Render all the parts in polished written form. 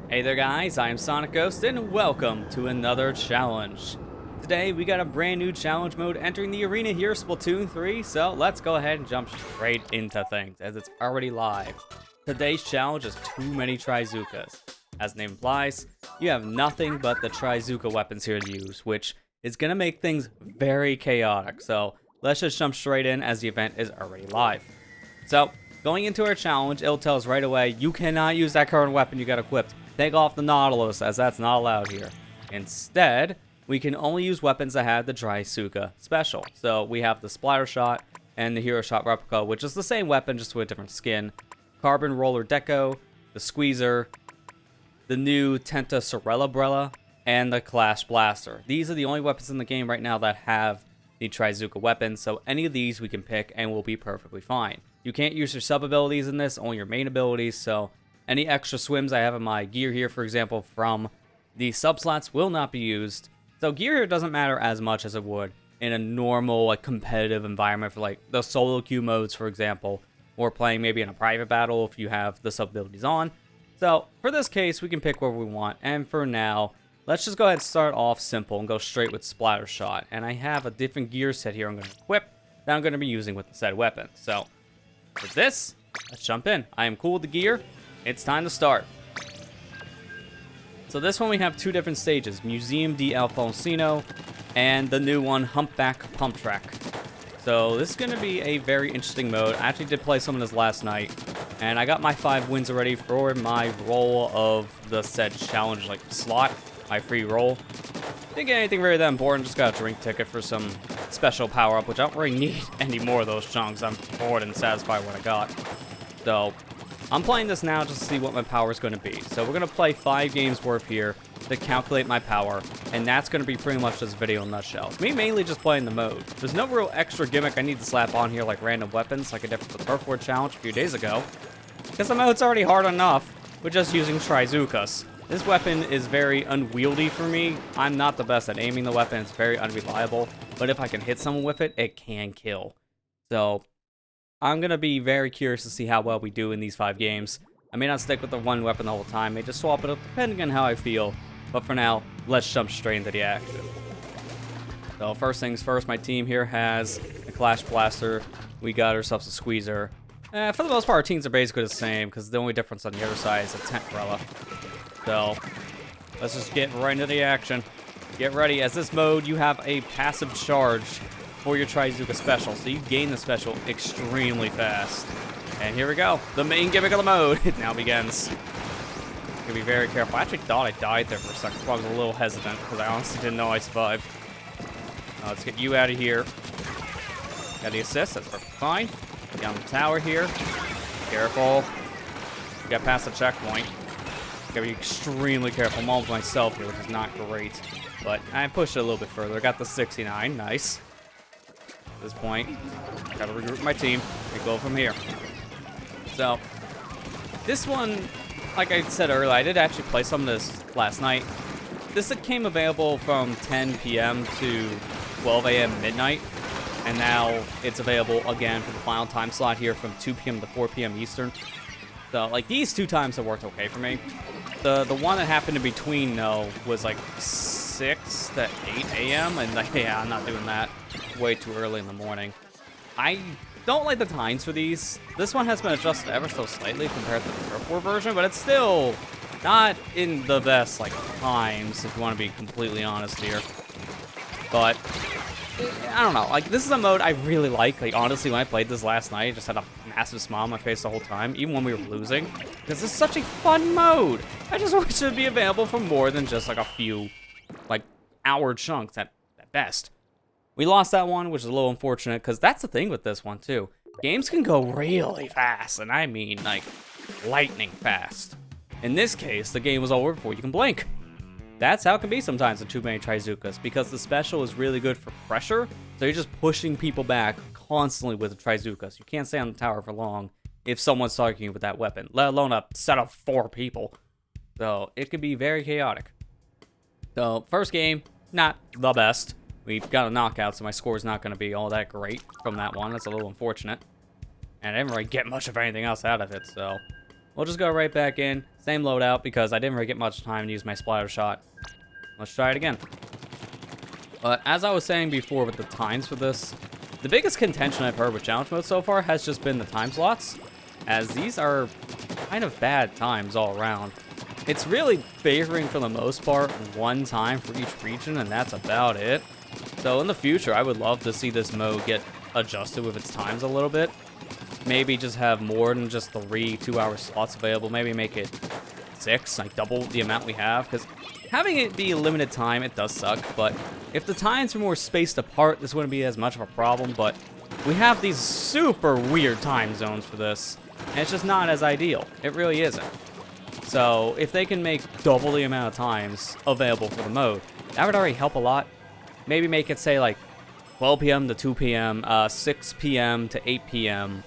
Hey there guys, I am SonicGhost and welcome to another challenge. Today we got a brand new challenge mode entering the arena here, Splatoon 3, so let's go ahead and jump straight into things as it's already live. Today's challenge is Too Many Trizookas. As the name implies, you have nothing but the Trizooka weapons here to use, which is going to make things very chaotic, so let's just jump straight in as the event is already live. So, going into our challenge, it'll tell us right away, you cannot use that current weapon you got equipped. Take off the Nautilus, as that's not allowed here. Instead, we can only use weapons that have the Trizooka special. So we have the Splatter Shot and the Hero Shot Replica, which is the same weapon, just with a different skin. Carbon Roller Deco, the Squeezer, the new Tenta Sorella, and the Clash Blaster. These are the only weapons in the game right now that have the Trizooka weapon, so any of these we can pick and we'll be perfectly fine. You can't use your sub abilities in this, only your main abilities, so any extra swims I have in my gear here, for example, from the sub slots will not be used. So gear here doesn't matter as much as it would in a normal, competitive environment for, the solo queue modes, for example, or playing maybe in a private battle if you have the sub abilities on. So for this case, we can pick whatever we want. And for now, let's just go ahead and start off simple and go straight with Splatter Shot. And I have a different gear set here I'm going to equip that I'm going to be using with the said weapon. So for this, let's jump in. I am cool with the gear. It's time to start. So this one we have two different stages, Museum di Alfonsino and the new one, Humpback Pump Track. So this is going to be a very interesting mode. I actually did play some of this last night, and I got my 5 wins already for my roll of the said challenge slot, my free roll. Didn't get anything really that important, just got a drink ticket for some special power-up, which I don't really need any more of those chunks. I'm more than satisfied with what I got. So I'm playing this now just to see what my power is going to be. So we're going to play 5 games worth here to calculate my power, and that's going to be pretty much this video in a nutshell. It's me mainly just playing the mode. There's no real extra gimmick I need to slap on here like random weapons like I did for the Turf War challenge a few days ago, because the mode's already hard enough with just using Trizookas. This weapon is very unwieldy for me. I'm not the best at aiming the weapon. It's very unreliable, but if I can hit someone with it, it can kill. So I'm going to be very curious to see how well we do in these 5 games. I may not stick with the one weapon the whole time, may just swap it up depending on how I feel. But for now, let's jump straight into the action. So first things first, my team here has a Clash Blaster. We got ourselves a Squeezer. For the most part, our teams are basically the same, because the only difference on the other side is a Tent Umbrella. So let's just get right into the action. Get ready. As this mode, you have a passive charge for your Trizooka special, so you gain the special extremely fast. And here we go. The main gimmick of the mode. It now begins. Gotta be very careful. I actually thought I died there for a second, so I was a little hesitant, because I honestly didn't know I survived. Let's get you out of here. Got the assist. That's perfect. Fine. Down the tower here. Careful. We got past the checkpoint. Gotta be extremely careful. I'm almost myself here, which is not great. But I pushed it a little bit further. Got the 69. Nice. At this point, gotta regroup my team. We go from here. So, this one, like I said earlier, I did actually play some of this last night. This came available from 10 p.m. to 12 a.m. midnight, and now it's available again for the final time slot here from 2 p.m. to 4 p.m. Eastern. So, these 2 times have worked okay for me. The one that happened in between, though, was 6 to 8 a.m. and yeah, I'm not doing that. Way too early in the morning. I don't like the times for these. This one has been adjusted ever so slightly compared to the Turf War version, but it's still not in the best times, if you want to be completely honest here. But I don't know, this is a mode I really like. Honestly, when I played this last night, I just had a massive smile on my face the whole time, even when we were losing, because it's such a fun mode. I just wish it would be available for more than just a few hour chunks at best. We lost that one, which is a little unfortunate, because that's the thing with this one too. Games can go really fast, and I mean lightning fast. In this case, the game was over before you can blink. That's how it can be sometimes in Too Many Trizookas, because the special is really good for pressure, so you're just pushing people back constantly with the Trizookas. You can't stay on the tower for long if someone's targeting you with that weapon, let alone a set of 4 people. So it could be very chaotic. So first game, not the best. We've got a knockout, so my score is not going to be all that great from that one. That's a little unfortunate. And I didn't really get much of anything else out of it, so we'll just go right back in. Same loadout because I didn't really get much time to use my splatter shot. Let's try it again. But as I was saying before with the times for this, the biggest contention I've heard with challenge mode so far has just been the time slots, as these are kind of bad times all around. It's really favoring, for the most part, one time for each region, and that's about it. So in the future, I would love to see this mode get adjusted with its times a little bit. Maybe just have more than just 3 2-hour slots available. Maybe make it 6, like double the amount we have, because having it be a limited time, it does suck, but if the times were more spaced apart, this wouldn't be as much of a problem, but we have these super weird time zones for this, and it's just not as ideal. It really isn't. So if they can make double the amount of times available for the mode, that would already help a lot. Maybe make it, say, like 12 p.m. to 2 p.m., 6 p.m. to 8 p.m.,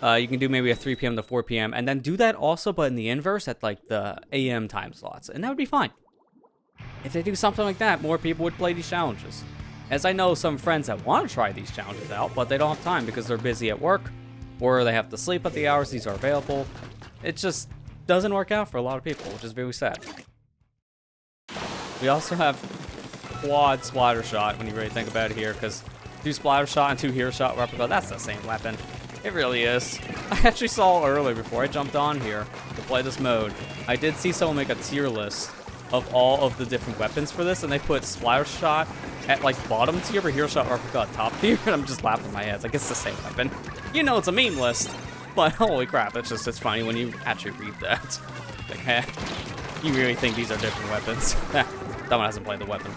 you can do maybe a 3 p.m. to 4 p.m. and then do that also, but in the inverse at like the a.m. time slots, and that would be fine. If they do something like that, more people would play these challenges. As I know some friends that want to try these challenges out, but they don't have time because they're busy at work, or they have to sleep at the hours these are available. It just doesn't work out for a lot of people, which is very sad. We also have quad splatter shot when you really think about it here, because 2 splatter shot and 2 hero shot replica, that's the same weapon. It really is. I actually saw earlier before I jumped on here to play this mode, I did see someone make a tier list of all of the different weapons for this, and they put splatter shot at like bottom tier, but hero shot replica at top tier, and I'm just laughing my head. It's like, it's the same weapon. You know it's a meme list, but holy crap, it's funny when you actually read that. Like, heh, you really think these are different weapons? That one hasn't played the weapon.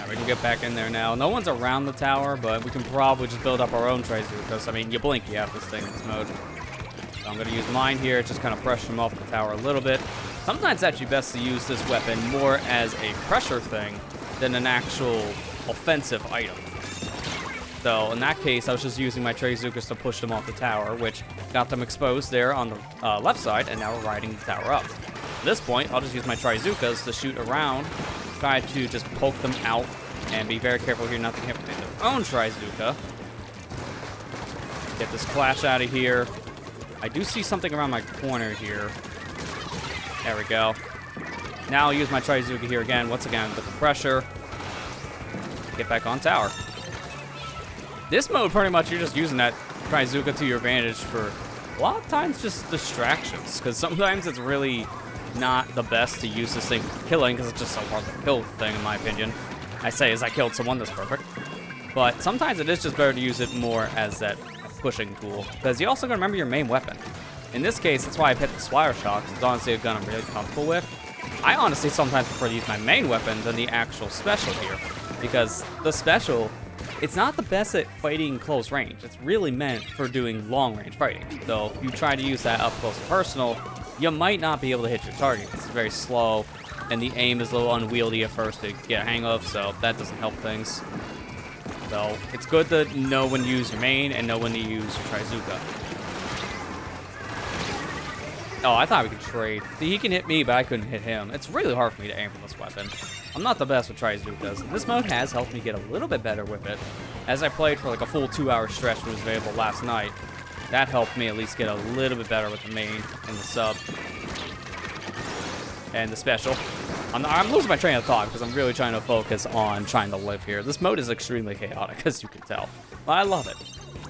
We can get back in there now. No one's around the tower, but we can probably just build up our own Trizookas. I mean, you blink, you have this thing in this mode. So I'm going to use mine here, just kind of pressure them off the tower a little bit. Sometimes it's actually best to use this weapon more as a pressure thing than an actual offensive item. So in that case, I was just using my Trizookas to push them off the tower, which got them exposed there on the left side, and now we're riding the tower up. At this point, I'll just use my Trizookas to shoot around, try to just poke them out, and be very careful here not to hit their own Trizooka. Get this clash out of here. I do see something around my corner here. There we go. Now I'll use my Trizooka here again, once again, with the pressure. Get back on tower. This mode, pretty much, you're just using that Trizooka to your advantage for a lot of times just distractions, because sometimes it's really not the best to use this thing for killing, because it's just so hard to kill thing, in my opinion. I say as I killed someone, that's perfect. But sometimes it is just better to use it more as that pushing tool, because you also gotta remember your main weapon. In this case, that's why I picked the splatter shot, because it's honestly a gun I'm really comfortable with. I honestly sometimes prefer to use my main weapon than the actual special here, because the special, it's not the best at fighting close range. It's really meant for doing long range fighting. So if you try to use that up close and personal, you might not be able to hit your target. It's very slow, and the aim is a little unwieldy at first to get a hang of, so that doesn't help things. So it's good to know when to use your main and know when to use your Trizooka. Oh, I thought we could trade. See, he can hit me, but I couldn't hit him. It's really hard for me to aim from this weapon. I'm not the best with Trizookas. This mode has helped me get a little bit better with it. As I played for like a full 2-hour stretch when it was available last night, that helped me at least get a little bit better with the main and the sub. And the special. I'm losing my train of thought because I'm really trying to focus on trying to live here. This mode is extremely chaotic, as you can tell. But I love it.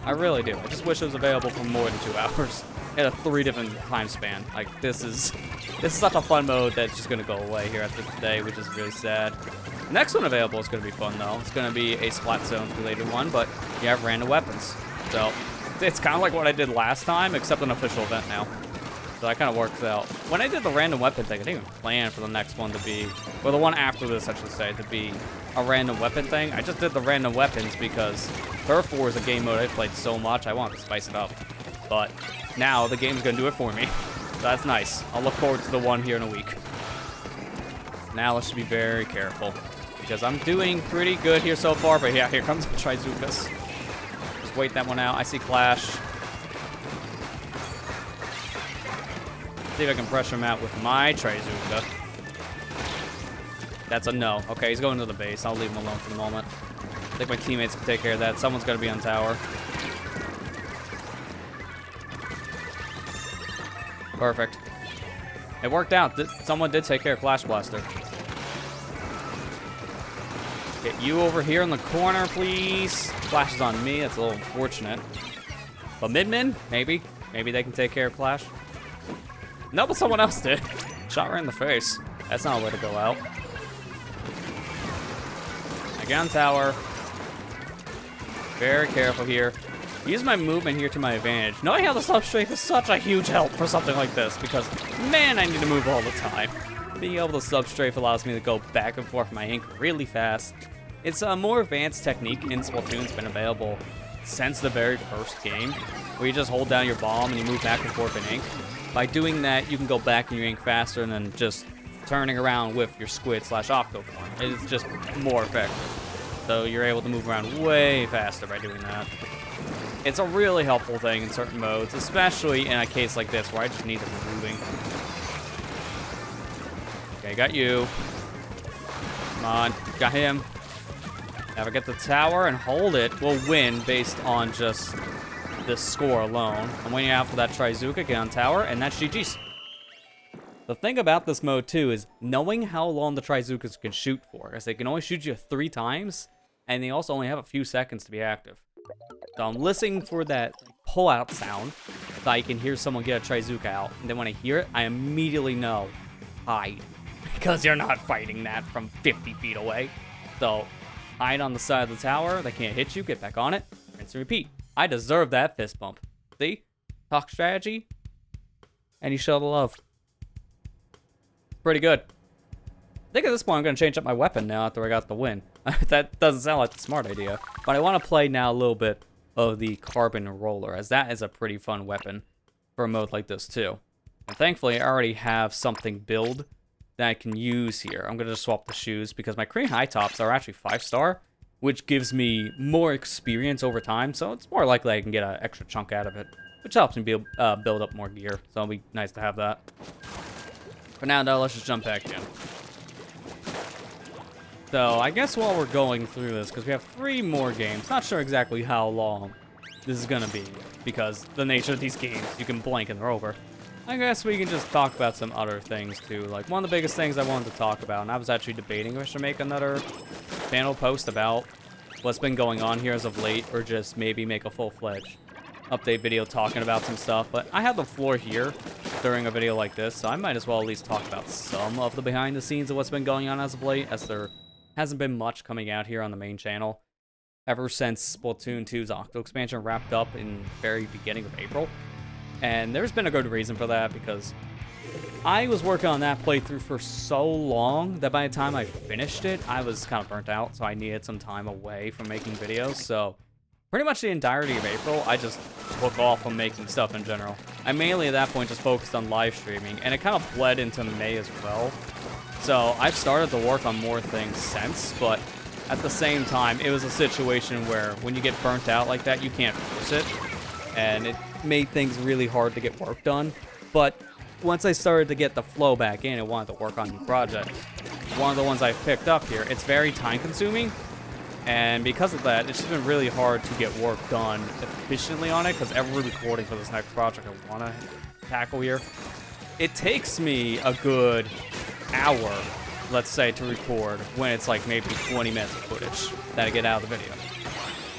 I really do. I just wish it was available for more than 2 hours. In a 3 different time span. Like, this is such a fun mode that's just going to go away here after today, which is really sad. The next one available is going to be fun, though. It's going to be a Splatoon related one, but you have random weapons. So, it's kind of like what I did last time, except an official event now. So that kind of works out. When I did the random weapon thing, I didn't even plan for the next one to be, or the one after this, I should say, to be a random weapon thing. I just did the random weapons because Turf War is a game mode I played so much, I wanted to spice it up. But now the game's gonna do it for me. So that's nice. I'll look forward to the one here in a week. Now let's be very careful, because I'm doing pretty good here so far, but yeah, here comes the Trizookas. Just wait that one out. I see Clash. See if I can pressure him out with my Trizooka. That's a no. Okay, he's going to the base. I'll leave him alone for the moment. think my teammates can take care of that. Someone's gonna be on tower. Perfect. It worked out. Someone did take care of Flash Blaster. Get you over here in the corner, please. Flash is on me. That's a little unfortunate. But mid-min, maybe. Maybe they can take care of Flash. No, but someone else did. Shot right in the face. That's not a way to go out. I get on tower. Very careful here. Use my movement here to my advantage. Knowing how the substrafe is such a huge help for something like this, because, man, I need to move all the time. Being able to substrafe allows me to go back and forth with my ink really fast. It's a more advanced technique in Splatoon. It's been available since the very first game, where you just hold down your bomb and you move back and forth in ink. By doing that, you can go back in your ink faster than just turning around with your squid / octo form. It's just more effective. So you're able to move around way faster by doing that. It's a really helpful thing in certain modes, especially in a case like this where I just need to be moving. Okay, got you. Come on, got him. Now we get the tower and hold it. We'll win based on just this score alone. I'm waiting out for that Trizooka, get on tower, and that's GG's. The thing about this mode, too, is knowing how long the Trizookas can shoot for, as they can only shoot you 3 times, and they also only have a few seconds to be active. So I'm listening for that pull-out sound, so I can hear someone get a Trizooka out, and then when I hear it, I immediately know, hide, because you're not fighting that from 50 feet away. So, hide on the side of the tower, they can't hit you, get back on it, rinse and repeat. I deserve that fist bump. See? Talk strategy, and you show the love. Pretty good. I think at this point I'm going to change up my weapon now after I got the win. That doesn't sound like a smart idea. But I want to play now a little bit of the Carbon Roller, as that is a pretty fun weapon for a mode like this too. And thankfully I already have something build that I can use here. I'm going to just swap the shoes because my Cream High Tops are actually 5-star, which gives me more experience over time, so it's more likely I can get an extra chunk out of it, which helps me build up more gear, so it'll be nice to have that. For now, though, let's just jump back in. So, I guess while we're going through this, because we have 3 more games, not sure exactly how long this is going to be, because the nature of these games, you can blink and they're over. I guess we can just talk about some other things, too. Like, one of the biggest things I wanted to talk about, and I was actually debating if I should make another channel post about what's been going on here as of late, or just maybe make a full-fledged update video talking about some stuff, but I have the floor here during a video like this, so I might as well at least talk about some of the behind the scenes of what's been going on as of late, as there hasn't been much coming out here on the main channel ever since Splatoon 2's Octo expansion wrapped up in the very beginning of April. And there's been a good reason for that, because I was working on that playthrough for so long that by the time I finished it, I was kind of burnt out, so I needed some time away from making videos. So pretty much the entirety of April, I just took off from making stuff in general. I mainly at that point just focused on live streaming, and it kind of bled into May as well. So I've started to work on more things since, but at the same time, it was a situation where when you get burnt out like that, you can't force it, and it made things really hard to get work done. But once I started to get the flow back in and wanted to work on new projects, one of the ones I've picked up here, it's very time consuming, and because of that, it's just been really hard to get work done efficiently on it, because every recording for this next project I want to tackle here, it takes me a good hour, let's say, to record, when it's like maybe 20 minutes of footage that I get out of the video.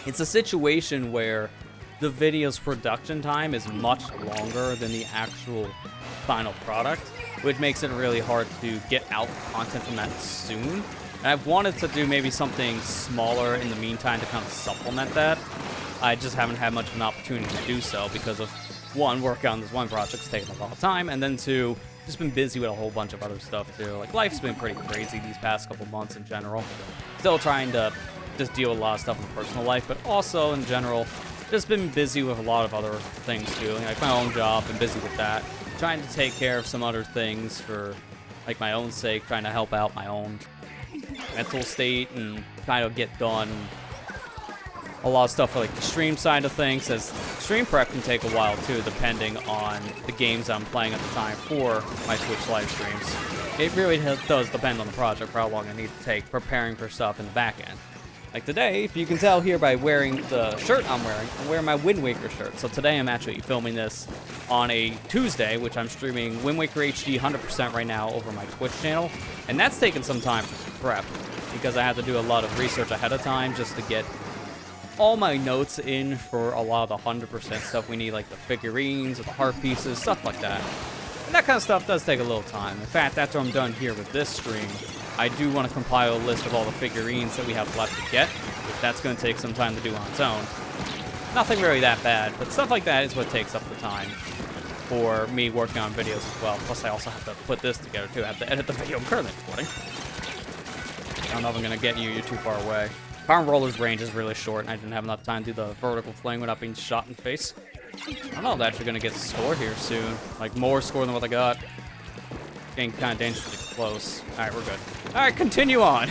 It's a situation where the video's production time is much longer than the actual final product, which makes it really hard to get out content from that soon. And I've wanted to do maybe something smaller in the meantime to kind of supplement that. I just haven't had much of an opportunity to do so because of, 1, working on this one project's taking a lot of time, and then 2, just been busy with a whole bunch of other stuff too. Like, life's been pretty crazy these past couple months in general. Still trying to just deal with a lot of stuff in personal life, but also in general, just been busy with a lot of other things too. Like my own job, been busy with that. Trying to take care of some other things for like my own sake, trying to help out my own mental state and kind of get done a lot of stuff for like the stream side of things, as stream prep can take a while too, depending on the games I'm playing at the time for my Twitch live streams. It really does depend on the project for how long I need to take preparing for stuff in the back end. Like today, if you can tell here by wearing the shirt I'm wearing my Wind Waker shirt. So today I'm actually filming this on a Tuesday, which I'm streaming Wind Waker HD 100% right now over my Twitch channel. And that's taken some time for prep, because I had to do a lot of research ahead of time just to get all my notes in for a lot of the 100% stuff we need, like the figurines, or the heart pieces, stuff like that. And that kind of stuff does take a little time. In fact, after I'm done here with this stream, I do want to compile a list of all the figurines that we have left to get. That's going to take some time to do on its own. Nothing really that bad, but stuff like that is what takes up the time for me working on videos as well. Plus, I also have to put this together, too. I have to edit the video I'm currently recording. I don't know if I'm going to get you. You're too far away. Power Roller's range is really short, and I didn't have enough time to do the vertical fling without being shot in the face. I don't know if I'm actually going to get a score here soon. Like, more score than what I got. Getting kind of dangerously close. Alright, we're good. Alright, continue on.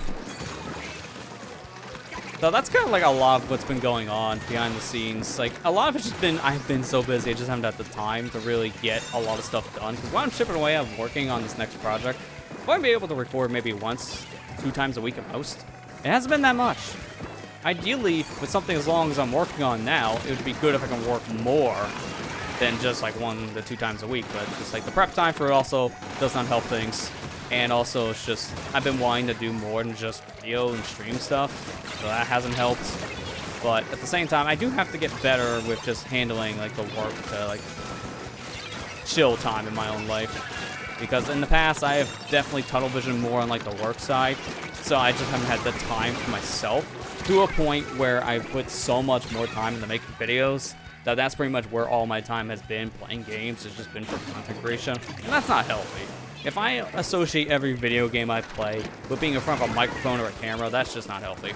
So that's kind of like a lot of what's been going on behind the scenes. Like, a lot of it's just been, I've been so busy, I just haven't had the time to really get a lot of stuff done. Because while I'm chipping away, I'm working on this next project. I'm going to be able to record maybe once, 2 times a week at most. It hasn't been that much. Ideally, with something as long as I'm working on now, it would be good if I can work more than just like 1 to 2 times a week. But just like the prep time for it also does not help things. And also, it's just, I've been wanting to do more than just video and stream stuff, so that hasn't helped. But at the same time, I do have to get better with just handling, like, the work to, like, chill time in my own life. Because in the past, I have definitely tunnel vision more on, like, the work side, so I just haven't had the time for myself, to a point where I've put so much more time into making videos, that that's pretty much where all my time has been. Playing games has just been for content creation, and that's not healthy. If I associate every video game I play with being in front of a microphone or a camera, that's just not healthy.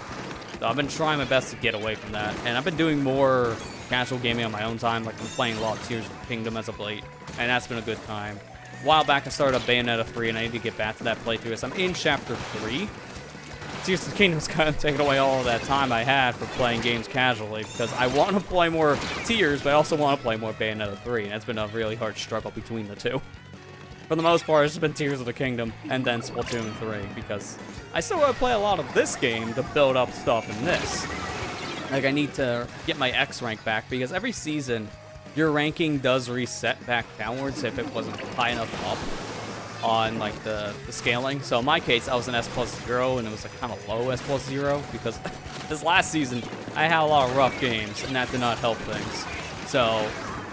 So I've been trying my best to get away from that, and I've been doing more casual gaming on my own time, like I'm playing a lot of Tears of the Kingdom as of late, and that's been a good time. A while back I started up Bayonetta 3, and I need to get back to that playthrough, so I'm in Chapter 3. Tears of the Kingdom's kind of taken away all of that time I had for playing games casually, because I want to play more Tears, but I also want to play more Bayonetta 3, and it's been a really hard struggle between the two. For the most part, it's just been Tears of the Kingdom, and then Splatoon 3, because I still want to play a lot of this game to build up stuff in this. Like, I need to get my X rank back, because every season, your ranking does reset back downwards if it wasn't high enough up on, like, the scaling. So in my case, I was an S+0, and it was, like, kind of low S+0, because this last season, I had a lot of rough games, and that did not help things. So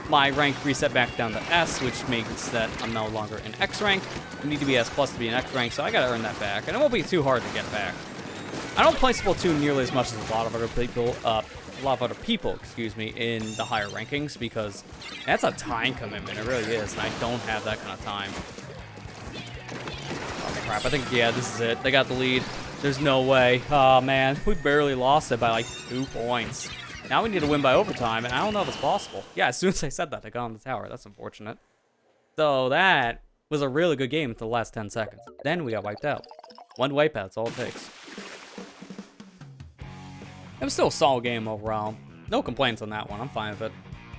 my rank reset back down to S, which means that I'm no longer in X rank. I need to be S+ to be in X rank, so I gotta earn that back, and it won't be too hard to get back. I don't play Splatoon nearly as much as a lot of other people, excuse me, in the higher rankings, because that's a time commitment. It really is, and I don't have that kind of time. Oh crap! I think, yeah, this is it. They got the lead. There's no way. Oh man, we barely lost it by like 2 points. Now we need to win by overtime, and I don't know if it's possible. Yeah, as soon as I said that, I got on the tower. That's unfortunate. So that was a really good game until the last 10 seconds. Then we got wiped out. 1 wipeout, that's all it takes. It was still a solid game overall. No complaints on that one. I'm fine with it.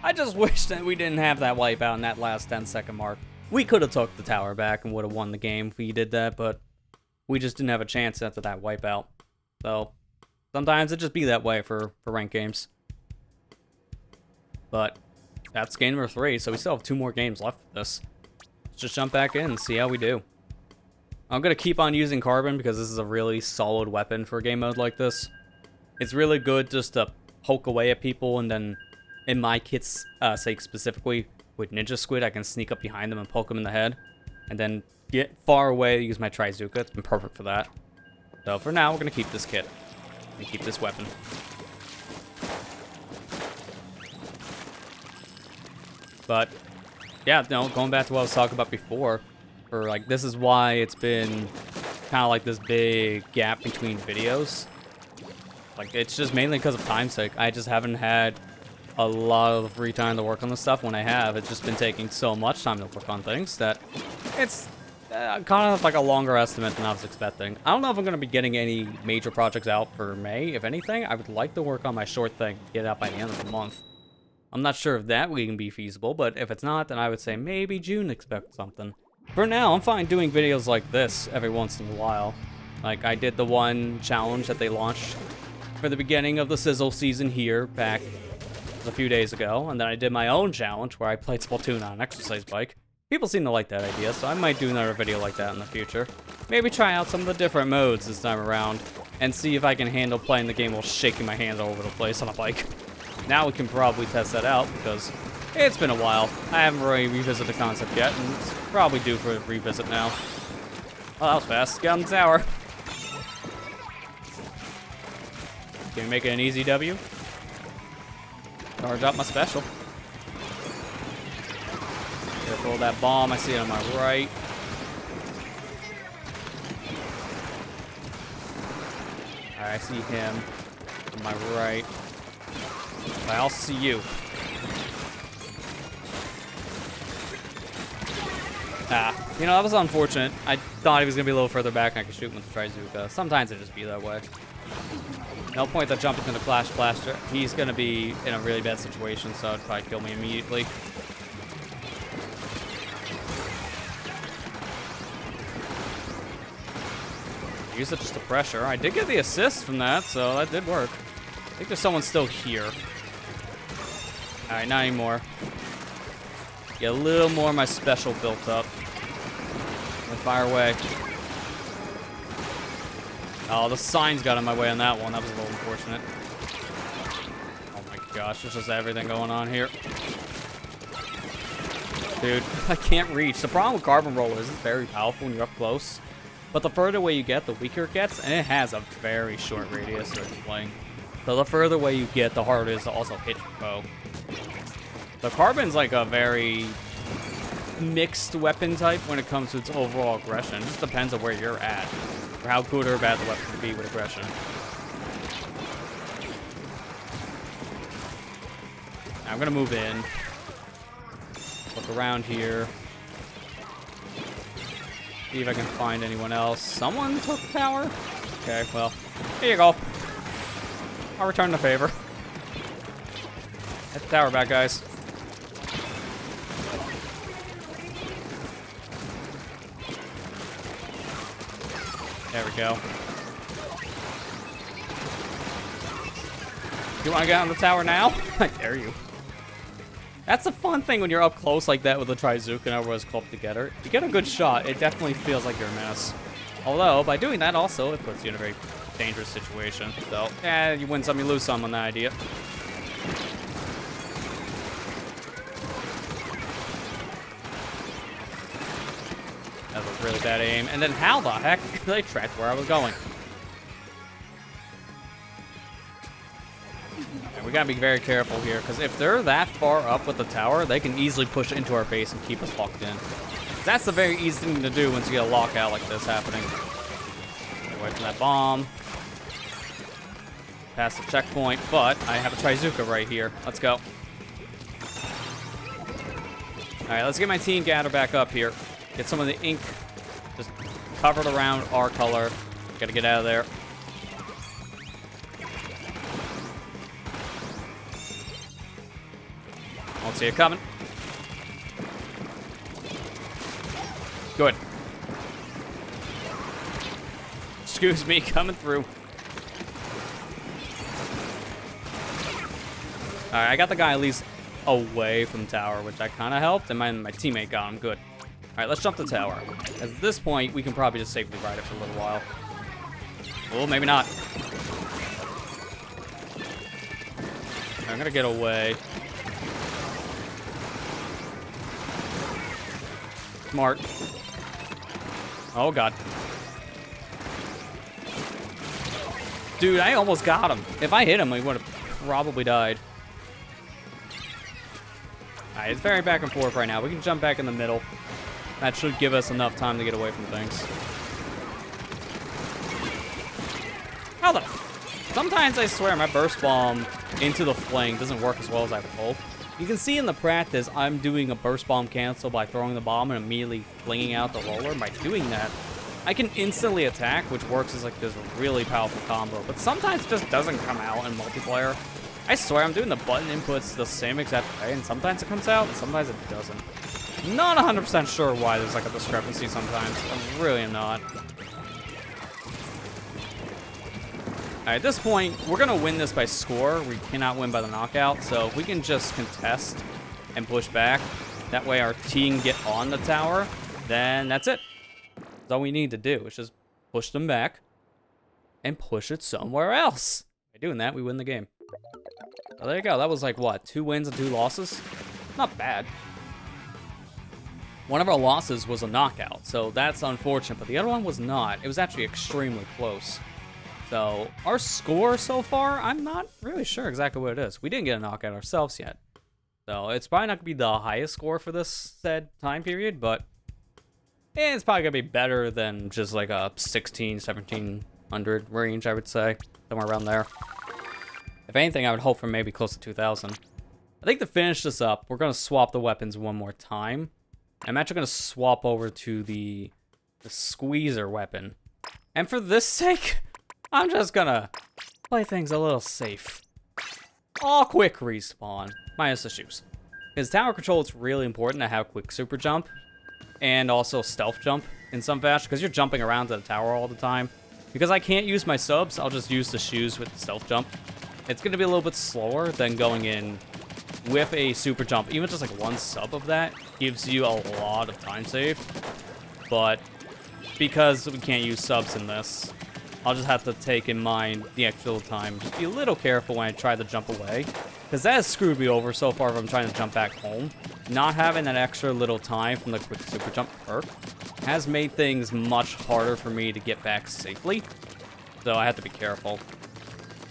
I just wish that we didn't have that wipeout in that last 10-second mark. We could have took the tower back and would have won the game if we did that, but we just didn't have a chance after that wipeout. So sometimes it just be that way for ranked games. But that's game number 3, so we still have 2 more games left for this. Let's just jump back in and see how we do. I'm going to keep on using Carbon because this is a really solid weapon for a game mode like this. It's really good just to poke away at people, and then in my kit's sake specifically, with Ninja Squid, I can sneak up behind them and poke them in the head. And then get far away, use my Trizooka. It's been perfect for that. So for now, we're going to keep this kit and keep this weapon. But yeah, no, going back to what I was talking about before, or like this is why it's been kind of like this big gap between videos. Like it's just mainly because of time's sake. I just haven't had a lot of free time to work on this stuff. When I have, it's just been taking so much time to work on things that it's kind of like a longer estimate than I was expecting. I don't know if I'm going to be getting any major projects out for May. If anything, I would like to work on my short thing, get it out by the end of the month. I'm not sure if that can be feasible, but if it's not, then I would say maybe June expect something. For now, I'm fine doing videos like this every once in a while. Like, I did the one challenge that they launched for the beginning of the Sizzle season here back a few days ago, and then I did my own challenge where I played Splatoon on an exercise bike. People seem to like that idea, so I might do another video like that in the future. Maybe try out some of the different modes this time around, and see if I can handle playing the game while shaking my hands all over the place on a bike. Now we can probably test that out, because it's been a while. I haven't really revisited the concept yet, and it's probably due for a revisit now. Oh, that was fast. Get on the tower. Can we make it an easy W? Charge up my special. Careful of that bomb. I see it on my right. Alright, I see him on my right. I also see you. Ah, you know, that was unfortunate. I thought he was going to be a little further back and I could shoot him with the Trizooka. Sometimes it just be that way. No point to jump into the Flash Blaster. He's going to be in a really bad situation, so it'd probably kill me immediately. Use it just to pressure. I did get the assist from that, so that did work. I think there's someone still here. Alright, not anymore. Get a little more of my special built up. And fire away. Oh, the signs got in my way on that one. That was a little unfortunate. Oh my gosh, there's just everything going on here. Dude, I can't reach. The problem with Carbon Roller is it's very powerful when you're up close. But the further away you get, the weaker it gets, and it has a very short radius of fling. So the further away you get, the harder it is to also hit your bow. The Carbon's like a very mixed weapon type when it comes to its overall aggression. It just depends on where you're at, or how good or bad the weapon can be with aggression. Now I'm gonna move in. Look around here. See if I can find anyone else. Someone took the tower? Okay, well, here you go. I'll return the favor. Hit the tower back, guys. There we go. You want to get on the tower now? I dare you. That's a fun thing when you're up close like that with a Trizooka and everyone's clubbed together. You get a good shot, it definitely feels like you're a menace. Although, by doing that also, it puts you in a very dangerous situation. So, yeah, you win some, you lose some on that idea. That was a really bad aim. And then how the heck did they track where I was going? And we gotta be very careful here, because if they're that far up with the tower, they can easily push into our base and keep us locked in. That's a very easy thing to do once you get a lockout like this happening. Get away from that bomb. Past the checkpoint, but I have a Trizooka right here. Let's go. Alright, let's get my team gather back up here. Get some of the ink just covered around our color. Gotta get out of there. Don't see it coming. Good. Excuse me, coming through. Alright, I got the guy at least away from the tower, which I kind of helped, and my teammate got him. Good. Alright, let's jump the tower. At this point, we can probably just safely ride it for a little while. Oh, maybe not. I'm gonna get away. Smart. Oh, God. Dude, I almost got him. If I hit him, he would have probably died. Alright, it's very back and forth right now. We can jump back in the middle. That should give us enough time to get away from things. How the... Sometimes I swear my burst bomb into the fling doesn't work as well as I would hope. You can see in the practice, I'm doing a burst bomb cancel by throwing the bomb and immediately flinging out the roller. By doing that, I can instantly attack, which works as like this really powerful combo. But sometimes it just doesn't come out in multiplayer. I swear, I'm doing the button inputs the same exact way, and sometimes it comes out, and sometimes it doesn't. Not 100% sure why there's like a discrepancy sometimes. I really am not. Alright, at this point, we're going to win this by score. We cannot win by the knockout. So if we can just contest and push back, that way our team can get on the tower, then that's it. That's all we need to do is just push them back and push it somewhere else. By doing that, we win the game. So there you go. That was like, what, 2 wins and 2 losses? Not bad. One of our losses was a knockout, so that's unfortunate, but the other one was not. It was actually extremely close. So our score so far, I'm not really sure exactly what it is. We didn't get a knockout ourselves yet. So it's probably not going to be the highest score for this said time period, but it's probably going to be better than just like a 16, 1700 range, I would say. Somewhere around there. If anything, I would hope for maybe close to 2000. I think to finish this up, we're going to swap the weapons one more time. I'm actually going to swap over to the squeezer weapon. And for this sake, I'm just going to play things a little safe. All quick respawn, minus the shoes. Because tower control, it's really important to have quick super jump. And also stealth jump in some fashion, because you're jumping around to the tower all the time. Because I can't use my subs, I'll just use the shoes with the stealth jump. It's going to be a little bit slower than going in with a super jump. Even just like one sub of that gives you a lot of time save. But because we can't use subs in this, I'll just have to take in mind the extra little time. Just be a little careful when I try to jump away. Because that has screwed me over so far if I'm trying to jump back home. Not having that extra little time from the quick super jump perk has made things much harder for me to get back safely. So I have to be careful.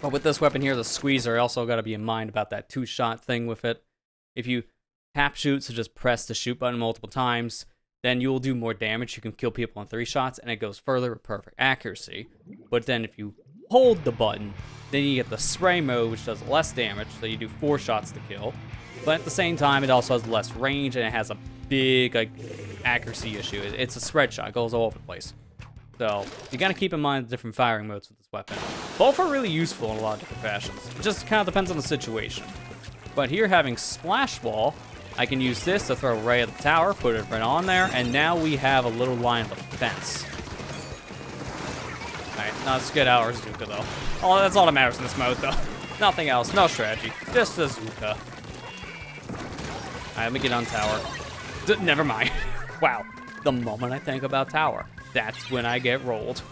But with this weapon here, the squeezer, I also got to be in mind about that 2-shot thing with it. If you tap shoot, so just press the shoot button multiple times, then you will do more damage. You can kill people in 3 shots, and it goes further with perfect accuracy. But then if you hold the button, then you get the spray mode, which does less damage, so you do 4 shots to kill. But at the same time, it also has less range, and it has a big accuracy issue. It's a spread shot. It goes all over the place. So you got to keep in mind the different firing modes with this weapon. Both are really useful in a lot of different fashions. It just kind of depends on the situation. But here, having Splash Ball, I can use this to throw Ray at the tower, put it right on there, and now we have a little line of defense. Alright, now let's get out our Zuka, though. Oh, that's all that matters in this mode, though. Nothing else, no strategy, just the Zuka. Alright, let me get on tower. Never mind. Wow, the moment I think about tower, that's when I get rolled.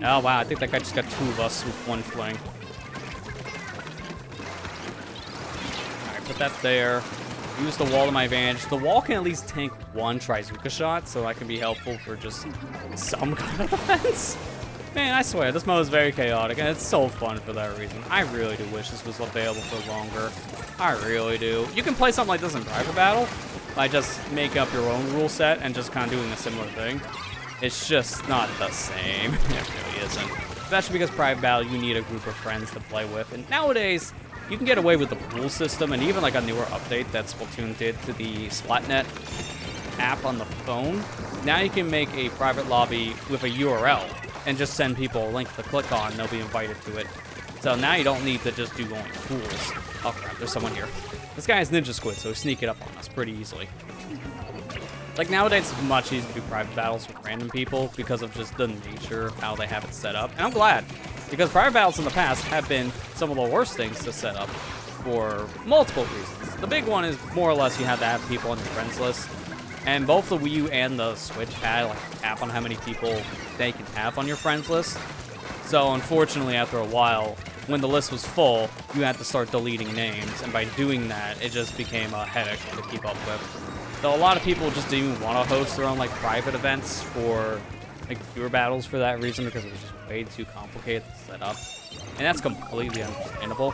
Oh, wow, I think that guy just got 2 of us with 1 fling. Alright, put that there. Use the wall to my advantage. The wall can at least tank 1 Trizooka shot, so that can be helpful for just some kind of defense. Man, I swear, this mode is very chaotic, and it's so fun for that reason. I really do wish this was available for longer. I really do. You can play something like this in private battle by just make up your own rule set and just kind of doing a similar thing. It's just not the same. It really isn't. Especially because private battle, you need a group of friends to play with. And nowadays, you can get away with the pool system, and even like a newer update that Splatoon did to the Splatnet app on the phone. Now you can make a private lobby with a URL and just send people a link to click on, and they'll be invited to it. So now you don't need to just do going pools. Oh crap, there's someone here. This guy is Ninja Squid, so he's sneaking up on us pretty easily. Like nowadays, it's much easier to do private battles with random people because of just the nature of how they have it set up. And I'm glad, because private battles in the past have been some of the worst things to set up for multiple reasons. The big one is more or less you have to have people on your friends list. And both the Wii U and the Switch had like a cap on how many people they can have on your friends list. So unfortunately, after a while, when the list was full, you had to start deleting names. And by doing that, it just became a headache to keep up with. So a lot of people just didn't even want to host their own like private events for like fewer battles for that reason, because it was just way too complicated to set up. And that's completely understandable.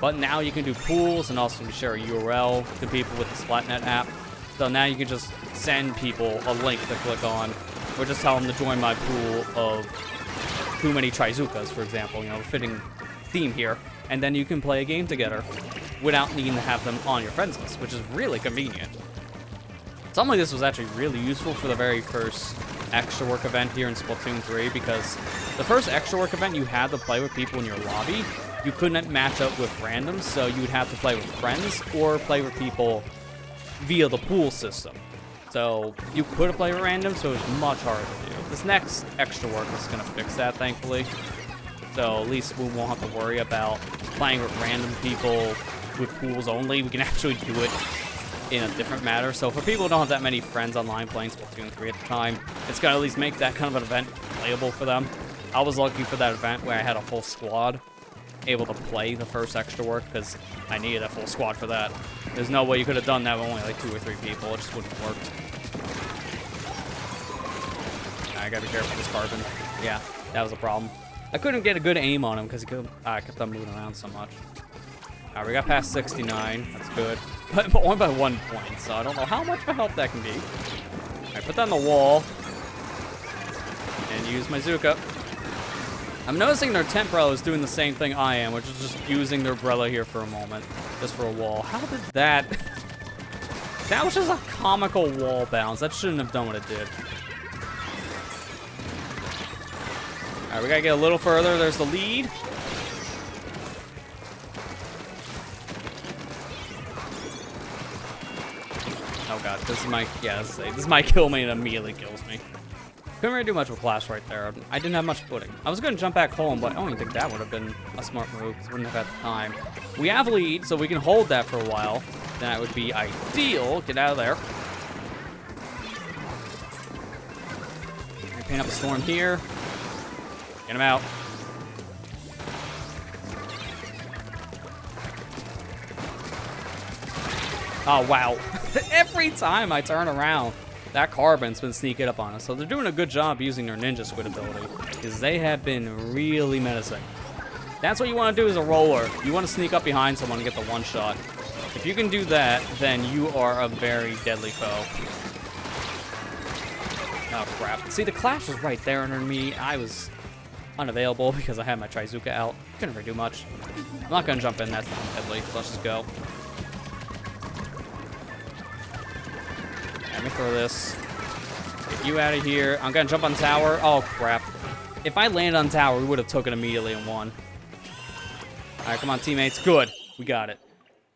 But now you can do pools and also share a URL to people with the Splatnet app. So now you can just send people a link to click on, or just tell them to join my pool of Too Many Trizookas, for example, you know, fitting theme here. And then you can play a game together without needing to have them on your friends list, which is really convenient. Something like this was actually really useful for the very first extra work event here in Splatoon 3, because the first extra work event you had to play with people in your lobby, you couldn't match up with randoms, so you would have to play with friends or play with people via the pool system. So you could play with randoms, so it was much harder to do. This next extra work is going to fix that, thankfully. So at least we won't have to worry about playing with random people with pools only. We can actually do it in a different manner. So for people who don't have that many friends online playing Splatoon 3 at the time, it's going to at least make that kind of an event playable for them. I was lucky for that event where I had a full squad able to play the first extra work because I needed a full squad for that. There's no way you could have done that with only like 2 or 3 people. It just wouldn't have worked. I gotta be careful with this carbon. Yeah, that was a problem. I couldn't get a good aim on him because he kept on moving around so much. Alright, we got past 69. That's good. But only by 1 point, so I don't know how much of a help that can be. Alright, put that on the wall. And use my Zooka. I'm noticing their Tempo is doing the same thing I am, which is just using their umbrella here for a moment. Just for a wall. How did that... That was just a comical wall bounce. That shouldn't have done what it did. Alright, we gotta get a little further. There's the lead. Oh god, this is my... Yeah, this might kill me and immediately kills me. Couldn't really do much with Clash right there. I didn't have much footing. I was gonna jump back home, but I don't even think that would have been a smart move, because we wouldn't have had the time. We have lead, so we can hold that for a while. That would be ideal. Get out of there. Paint up a storm here. Get him out. Oh, wow. Every time I turn around, that carbon's been sneaking up on us. So they're doing a good job using their ninja squid ability, because they have been really menacing. That's what you want to do as a roller. You want to sneak up behind someone and get the one shot. If you can do that, then you are a very deadly foe. Oh, crap. See, the Clash was right there under me. I was unavailable because I had my Trizooka out. Couldn't really do much. I'm not going to jump in. That's not deadly. Let's just go. Let me throw this. Get you out of here. I'm going to jump on tower. Oh, crap. If I landed on tower, we would have took it immediately and won. All right, come on, teammates. Good. We got it.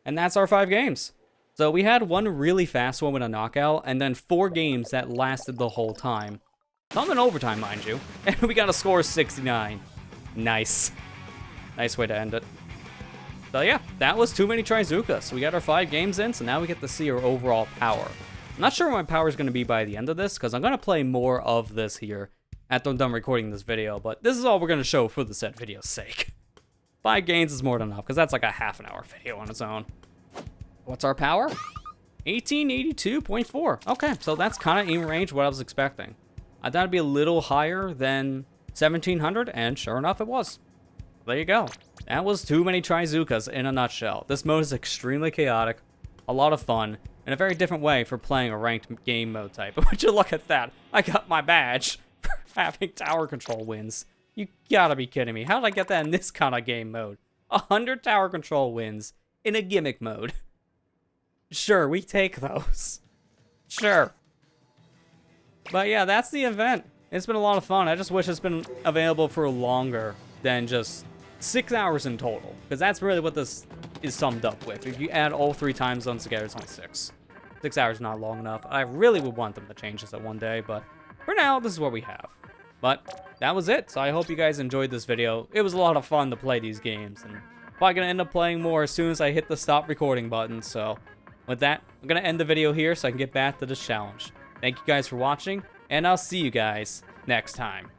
And that's our 5 games. So we had one really fast one with a knockout, and then 4 games that lasted the whole time. Some in overtime, mind you. And we got a score of 69. Nice. Nice way to end it. So yeah, that was Too Many Trizookas. We got our 5 games in, so now we get to see our overall power. I'm not sure what my power is going to be by the end of this, because I'm going to play more of this here after I'm done recording this video, but this is all we're going to show for the said video's sake. 5 games is more than enough, because that's like a half-an-hour video on its own. What's our power? 1882.4. Okay, so that's kind of in range what I was expecting. I thought it'd be a little higher than 1700, and sure enough, it was. There you go. That was Too Many Trizookas in a nutshell. This mode is extremely chaotic, a lot of fun, and a very different way for playing a ranked game mode type. But would you look at that? I got my badge for having tower control wins. You gotta be kidding me. How did I get that in this kind of game mode? 100 tower control wins in a gimmick mode. Sure, we take those. Sure. But yeah, that's the event. It's been a lot of fun. I just wish it's been available for longer than just 6 hours in total. Because that's really what this is summed up with. If you add all 3 time zones together, it's only 6. 6 hours is not long enough. I really would want them to change this at one day, but for now, this is what we have. But that was it. So I hope you guys enjoyed this video. It was a lot of fun to play these games. And probably going to end up playing more as soon as I hit the stop recording button. So with that, I'm going to end the video here so I can get back to this challenge. Thank you guys for watching, and I'll see you guys next time.